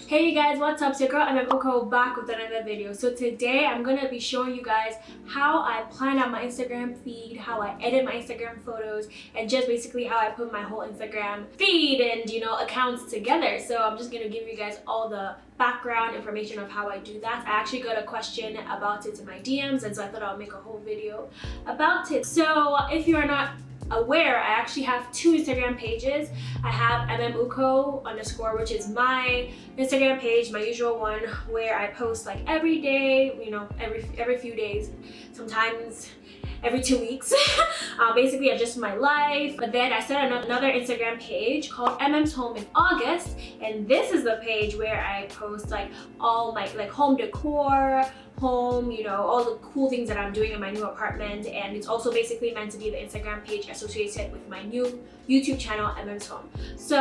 Hey you guys, what's up? It's your girl Emem back with another video. So today I'm gonna be showing you guys how I plan out my Instagram feed, how I edit my Instagram photos, and just basically how I put my whole Instagram feed and accounts together. So I'm just gonna give you guys all the background information of how I do that. I actually got a question about it in my DMs, and so I thought I'll make a whole video about it. So if you are not aware, I actually have two Instagram pages. I have _, which is my Instagram page, my usual one, where I post like every day, every few days, sometimes every 2 weeks. Basically just my life. But then I set another Instagram page called Emem's Home in August, and this is the page where I post like all my home decor, home, all the cool things that I'm doing in my new apartment. And it's also basically meant to be the Instagram page associated with my new YouTube channel, Emem's Home. So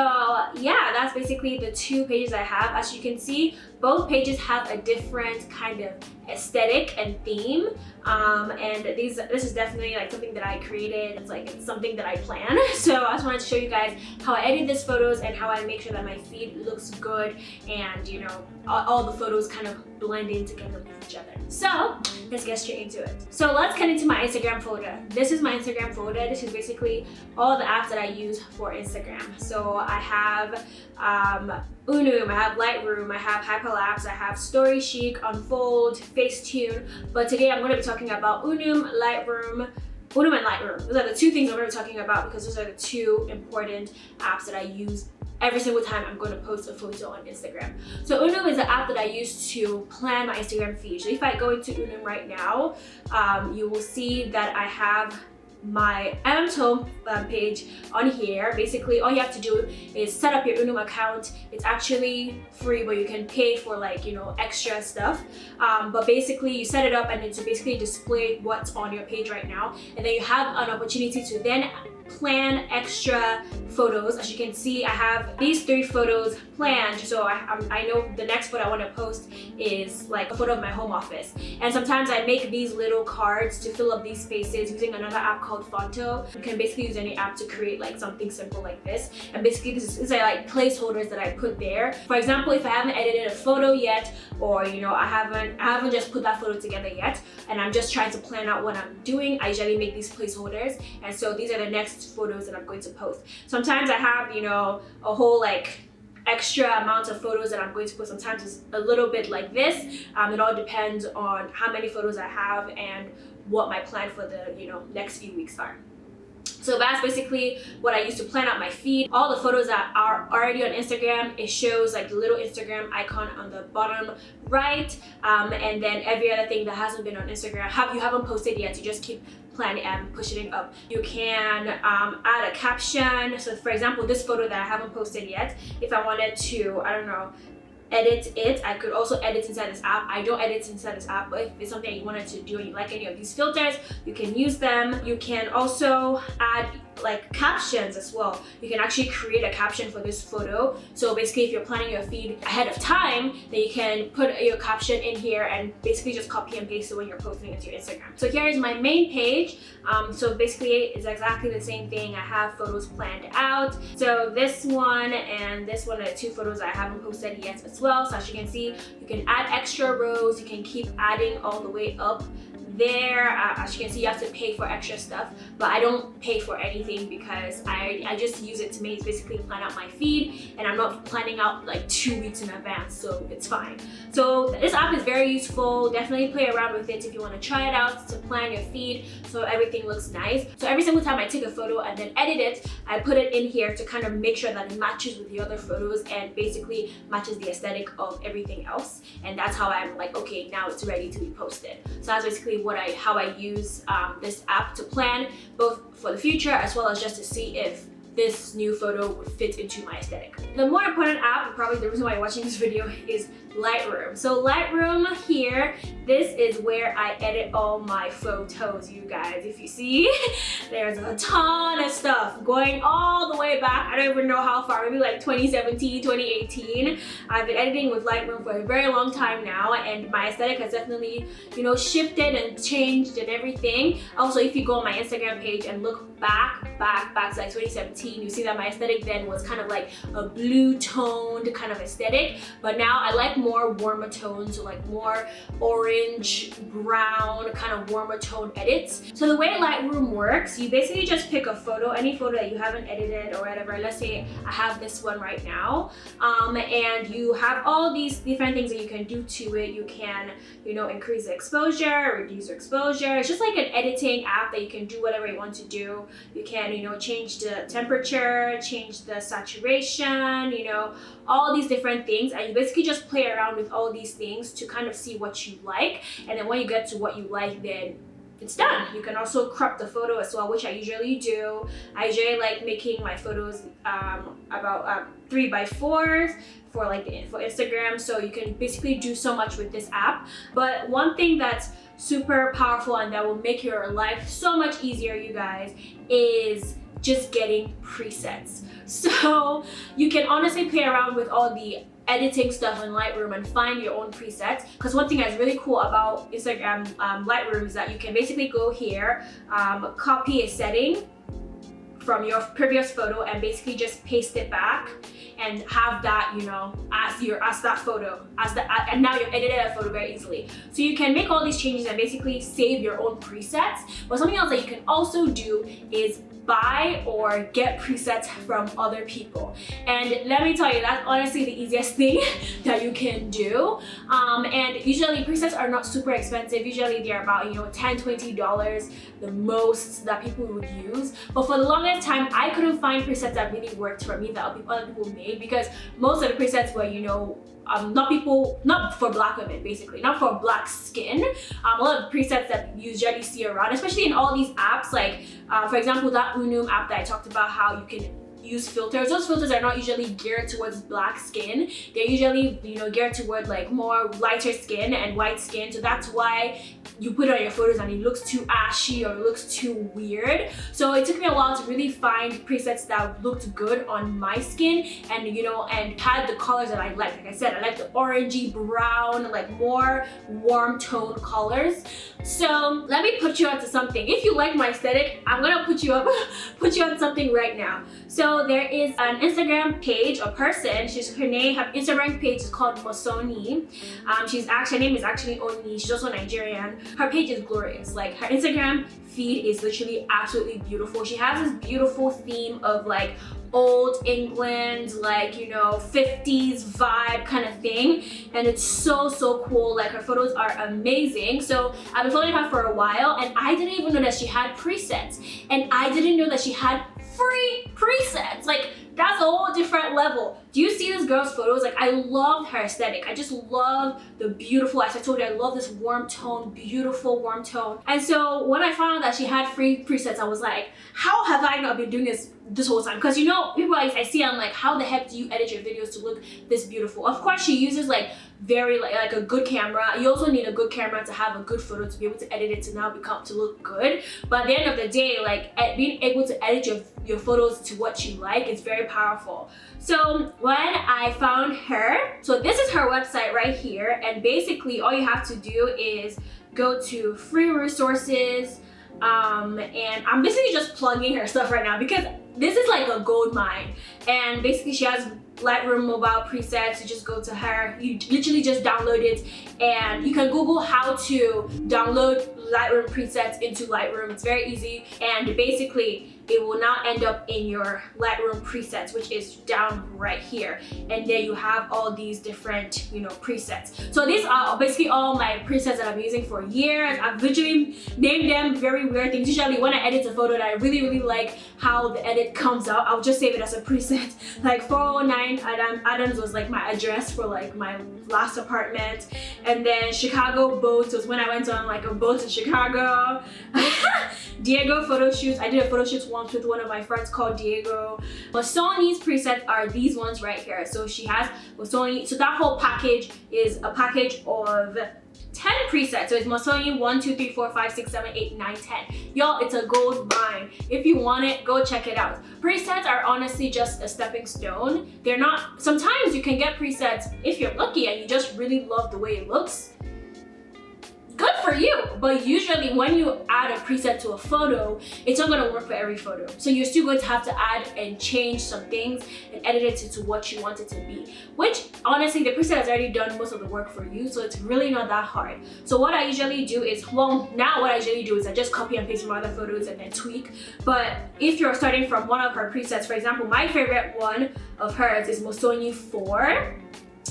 yeah, that's basically the two pages I have. As you can see, both pages have a different kind of aesthetic and theme, and this is definitely like something that I created. It's something that I plan. So I just wanted to show you guys how I edit these photos and how I make sure that my feed looks good, and all the photos kind of blend in together with each other. So let's get straight into it. So let's get into my Instagram folder. This is my Instagram folder. This is basically all the apps that I use for Instagram. So I have Emem, I have Lightroom, I have Hyperlapse, I have Story Chic, Unfold, FaceTune. But today I'm going to be talking about Emem and Lightroom. Those are the two things I'm going to be talking about because those are the two important apps that I use every single time I'm going to post a photo on Instagram. So Emem is an app that I use to plan my Instagram feed. So if I go into Emem right now, you will see that I have my Emem's Home page on here. Basically all you have to do is set up your Emem account. It's actually free, but you can pay for extra stuff, but basically you set it up and it's basically display what's on your page right now, and then you have an opportunity to then plan extra photos. As you can see, I have these 3 photos planned, so I know the next photo I want to post is like a photo of my home office. And sometimes I make these little cards to fill up these spaces using another app called Fonto. You can basically use any app to create like something simple like this, and basically these are like placeholders that I put there. For example, if I haven't edited a photo yet, or I haven't just put that photo together yet, and I'm just trying to plan out what I'm doing, I usually make these placeholders, and so these are the next photos that I'm going to post. Sometimes I have a whole extra amount of photos that I'm going to post. Sometimes it's a little bit like this. It all depends on how many photos I have and what my plan for the next few weeks are. So that's basically what I use to plan out my feed. All the photos that are already on Instagram, it shows like the little Instagram icon on the bottom right, and then every other thing that hasn't been on Instagram, you haven't posted yet, you just keep planning and pushing it up. You can add a caption. So for example, this photo that I haven't posted yet, if I wanted to, I don't know, edit it, I could also edit inside this app. I don't edit inside this app, but if it's something you wanted to do and you like any of these filters, you can use them. You can also add like captions as well. You can actually create a caption for this photo. So basically if you're planning your feed ahead of time, then you can put your caption in here and basically just copy and paste it when you're posting it to your Instagram. So here is my main page. So basically it's exactly the same thing. I have photos planned out. So this one and this one are 2 photos I haven't posted yet as well. So as you can see, you can add extra rows. You can keep adding all the way up there. As you can see, you have to pay for extra stuff, but I don't pay for anything because I just use it to basically plan out my feed, and I'm not planning out like 2 weeks in advance, so it's fine. So this app is very useful. Definitely play around with it if you want to try it out to plan your feed so everything looks nice. So every single time I take a photo and then edit it, I put it in here to kind of make sure that it matches with the other photos and basically matches the aesthetic of everything else, and that's how I'm like, okay, now it's ready to be posted. So that's basically how I use this app to plan both for the future as well as just to see if this new photo would fit into my aesthetic. The more important app, and probably the reason why you're watching this video, is Lightroom. So Lightroom here, this is where I edit all my photos, you guys. If you see, there's a ton of stuff going all the way back. I don't even know how far, maybe like 2017, 2018. I've been editing with Lightroom for a very long time now, and my aesthetic has definitely, shifted and changed and everything. Also, if you go on my Instagram page and look back to like 2017, 2019, you see that my aesthetic then was kind of like a blue toned kind of aesthetic, but now I like more warmer tones, so like more orange, brown, kind of warmer tone edits. So the way Lightroom works, you basically just pick a photo, any photo that you haven't edited or whatever. Let's say I have this one right now, and you have all these different things that you can do to it. You can, you know, increase the exposure, reduce the exposure. It's just like an editing app that you can do whatever you want to do. You can, you know, change the temperature, change the saturation, you know, all these different things, and you basically just play around with all these things to kind of see what you like. And then when you get to what you like, then it's done. You can also crop the photo as well, which I usually do. I usually like making my photos about 3x4s for Instagram, so you can basically do so much with this app. But one thing that's super powerful and that will make your life so much easier, you guys, is just getting presets. So you can honestly play around with all the editing stuff in Lightroom and find your own presets, because one thing that's really cool about Instagram Lightroom is that you can basically go here, copy a setting from your previous photo and basically just paste it back and have that, you know, as that photo, and now you've edited a photo very easily. So you can make all these changes and basically save your own presets. But something else that you can also do is buy or get presets from other people. And let me tell you, that's honestly the easiest thing that you can do. And usually presets are not super expensive. Usually they're about, you know, $10, $20, the most that people would use. But for the longest time, I couldn't find presets that really worked for me that other people made, because most of the presets were, you know, not for black women, basically, not for black skin. A lot of presets that you usually see around, especially in all these apps, like for example, that Emem app that I talked about, how you can use filters. Those filters are not usually geared towards black skin. They're usually, you know, geared toward like more lighter skin and white skin. So that's why you put it on your photos and it looks too ashy or it looks too weird. So it took me a while to really find presets that looked good on my skin and, you know, and had the colors that I like. Like I said, I like the orangey brown, like more warm tone colors. So let me put you onto something. If you like my aesthetic, I'm gonna put you on something right now. So there is an Instagram page, a person, her Instagram page is called Mosoni. Her name is actually Oni, she's also Nigerian. Her page is glorious. Like, her Instagram feed is literally absolutely beautiful. She has this beautiful theme of like old England, like, you know, 50s vibe kind of thing, and it's so cool. Like, her photos are amazing. So I've been following her for a while, and I didn't even know that she had presets, and I didn't know that she had free presets. Like, that's a whole different level. Do you see this girl's photos? Like, I love her aesthetic. I just love the beautiful, as I told you, I love this warm tone, beautiful warm tone. And so when I found out that she had free presets, I was like, how have I not been doing this whole time? Because, you know, people I see, I'm like, how the heck do you edit your videos to look this beautiful? Of course, she uses like very like a good camera. You also need a good camera to have a good photo to be able to edit it to look good. But at the end of the day, like, being able to edit your photos to what you like is very powerful. So when I found her, so this is her website right here, and basically all you have to do is go to free resources, and I'm basically just plugging her stuff right now because this is like a gold mine. And basically she has Lightroom mobile presets. You just go to her, you literally just download it, and you can Google how to download Lightroom presets into Lightroom. It's very easy, and basically it will now end up in your Lightroom presets, which is down right here. And there you have all these different, you know, presets. So these are basically all my presets that I've been using for years. I've literally named them very weird things. Usually when I edit a photo that I really like how the edit comes out, I'll just save it as a preset. Like 409 Adams was like my address for like my last apartment. And then Chicago boats was when I went on like a boat in Chicago. Diego photo shoots. I did a photo shoot once with one of my friends called Diego. Mosoni's presets are these ones right here. So she has Mosoni. So that whole package is a package of 10 presets. So it's Mosoni 1, 2, 3, 4, 5, 6, 7, 8, 9, 10. Y'all, it's a gold mine. If you want it, go check it out. Presets are honestly just a stepping stone. They're not, sometimes you can get presets if you're lucky and you just really love the way it looks. Good for you. But usually when you add a preset to a photo, it's not gonna work for every photo. So you're still going to have to add and change some things and edit it to what you want it to be. Which honestly, the preset has already done most of the work for you, so it's really not that hard. So what I usually do is, well, now what I usually do is I just copy and paste from other photos and then tweak. But if you're starting from one of her presets, for example, my favorite one of hers is Mosonyi 4.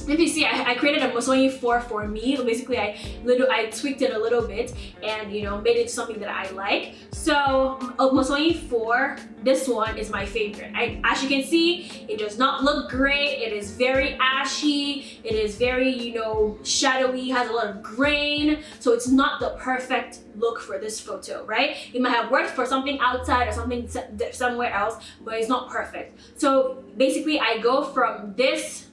If you see, I created a Mosonyi 4 for me. Basically, I tweaked it a little bit and, you know, made it something that I like. So Mosonyi 4, this one is my favorite. As you can see, it does not look great. It is very ashy. It is very, you know, shadowy, has a lot of grain. So it's not the perfect look for this photo, right? It might have worked for something outside or something somewhere else, but it's not perfect. So basically, I go from this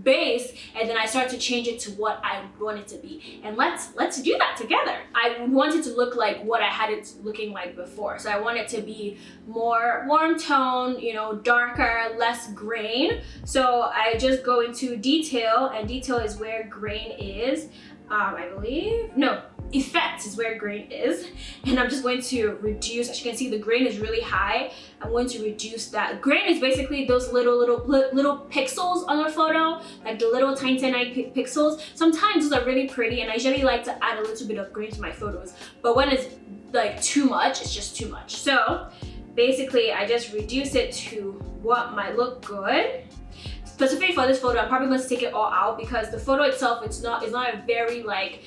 base and then I start to change it to what I want it to be, and let's do that together. I want it to look like what I had it looking like before, so I want it to be more warm tone, you know, darker, less grain. So I just go into detail, and detail is where grain is. I believe, no, effect is where grain is, and I'm just going to reduce. As you can see, the grain is really high. I'm going to reduce that. Grain is basically those little pixels on a photo, like the little tiny pixels. Sometimes those are really pretty, and I usually like to add a little bit of grain to my photos, but when it's like too much, it's just too much. So basically I just reduce it to what might look good. Specifically for this photo, I'm probably going to take it all out because the photo itself, it's not a very like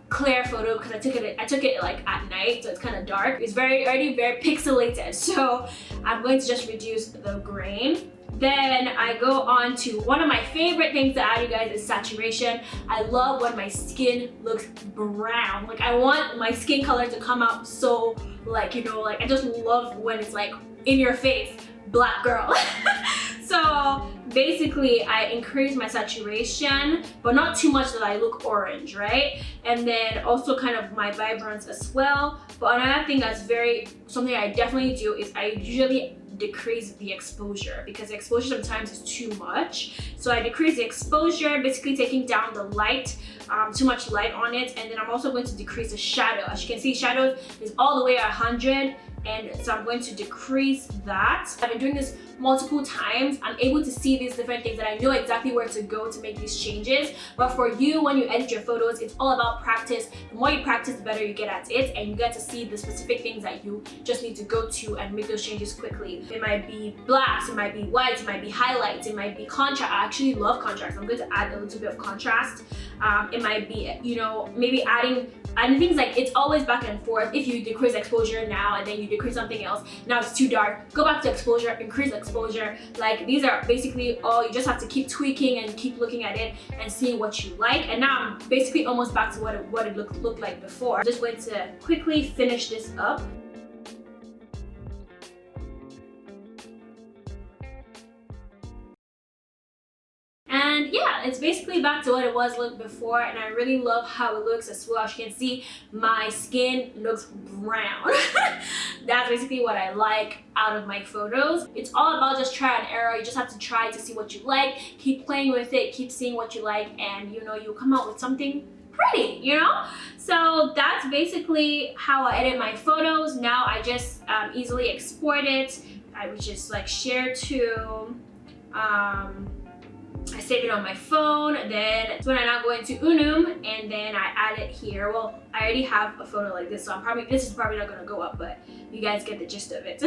clear photo, because I took it like at night, so it's kind of dark. It's already very pixelated, so I'm going to just reduce the grain. Then I go on to one of my favorite things to add, you guys, is saturation. I love when my skin looks brown. Like, I want my skin color to come out so, like, you know, like, I just love when it's like in your face, black girl. So basically I increase my saturation, but not too much that I look orange, right? And then also kind of my vibrance as well. But another thing that's something I definitely do is I usually decrease the exposure, because the exposure sometimes is too much. So I decrease the exposure, basically taking down the light, too much light on it. And then I'm also going to decrease the shadow. As you can see, shadow is all the way at 100. And so I'm going to decrease that. I've been doing this multiple times. I'm able to see these different things and I know exactly where to go to make these changes. But for you, when you edit your photos, it's all about practice. The more you practice, the better you get at it, and you get to see the specific things that you just need to go to and make those changes quickly. It might be blacks, it might be whites, it might be highlights, it might be contrast. I actually love contrast. I'm going to add a little bit of contrast. It might be, you know, maybe adding things like, it's always back and forth. If you decrease exposure now and then you decrease something else, now it's too dark, go back to exposure, increase exposure. Like, these are basically all, you just have to keep tweaking and keep looking at it and seeing what you like. And now I'm basically almost back to what it looked like before. I'm just going to quickly finish this up. And yeah, it's basically back to what it was before, and I really love how it looks as well. As you can see, my skin looks brown. That's basically what I like out of my photos. It's all about just try and error. You just have to try to see what you like, keep playing with it, keep seeing what you like, and you know, you'll come out with something pretty, you know? So that's basically how I edit my photos. Now I just easily export it. I would just like share to, I save it on my phone, then when I now go into Unum, and then I add it here. Well, I already have a photo like this, so this is probably not gonna go up, but you guys get the gist of it.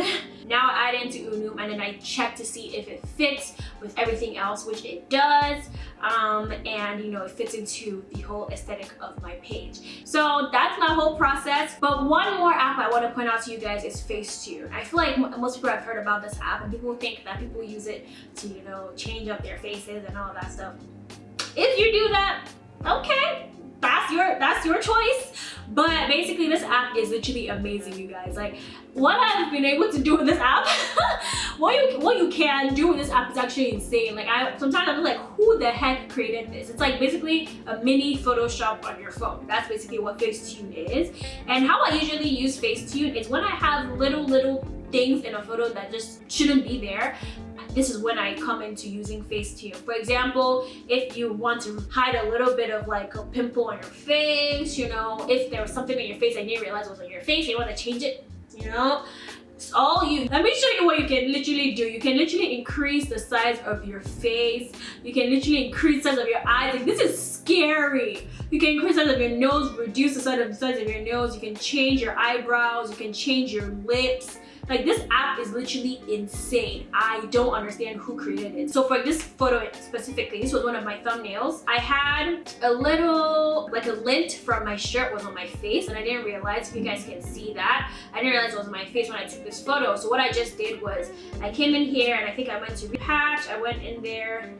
Now I add it into Unum, and then I check to see if it fits with everything else, which it does, and you know, it fits into the whole aesthetic of my page. So that's my whole process. But one more app I want to point out to you guys is FaceTune. I feel like most people have heard about this app, and people think that people use it to, you know, change up their faces and all that stuff. If you do that, okay, that's your choice. But basically, this app is literally amazing, you guys. Like, what I've been able to do with this app, what you can do with this app is actually insane. Like, sometimes I'm like, who the heck created this? It's like basically a mini Photoshop on your phone. That's basically what FaceTune is. And how I usually use FaceTune is when I have little things in a photo that just shouldn't be there. this is when I come into using FaceTune. For example, if you want to hide a little bit of like a pimple on your face, you know, if there was something on your face and you didn't realize it was on your face and you want to change it, you know, it's all you. Let me show you what you can literally do. You can literally increase the size of your face. You can literally increase the size of your eyes. Like, this is scary. You can increase the size of your nose, reduce the size of your nose. You can change your eyebrows. You can change your lips. Like, this app is literally insane. I don't understand who created it. So for this photo specifically, this was one of my thumbnails. I had a little, like a lint from my shirt was on my face, and I didn't realize, if you guys can see that, I didn't realize it was on my face when I took this photo. So what I just did was, I came in here and I think I went to repatch. I went in there,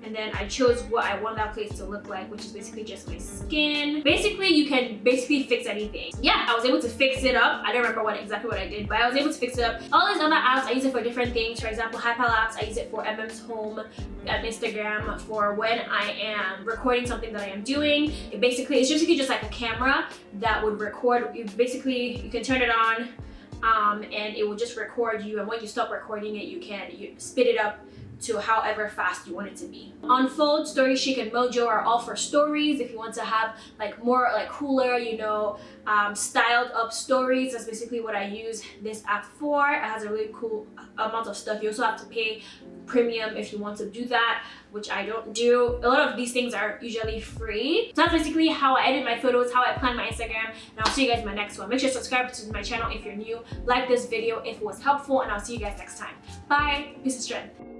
and then I chose what I want that place to look like, which is basically just my skin. Basically, you can basically fix anything. Yeah, I was able to fix it up. I don't remember exactly what I did, but I was able to fix it up. All these other apps, I use it for different things. For example, Hyperlapse, I use it for Emem's home at Instagram for when I am recording something that I am doing. It's basically just like a camera that would record. You can turn it on, and it will just record you. And when you stop recording it, you spit it up to however fast you want it to be. Unfold, Story Chic, and Mojo are all for stories. If you want to have like more like cooler, you know, styled up stories, that's basically what I use this app for. It has a really cool amount of stuff. You also have to pay premium if you want to do that, which I don't do. A lot of these things are usually free. So that's basically how I edit my photos, how I plan my Instagram, and I'll see you guys in my next one. Make sure to subscribe to my channel if you're new, like this video if it was helpful, and I'll see you guys next time. Bye, peace and strength.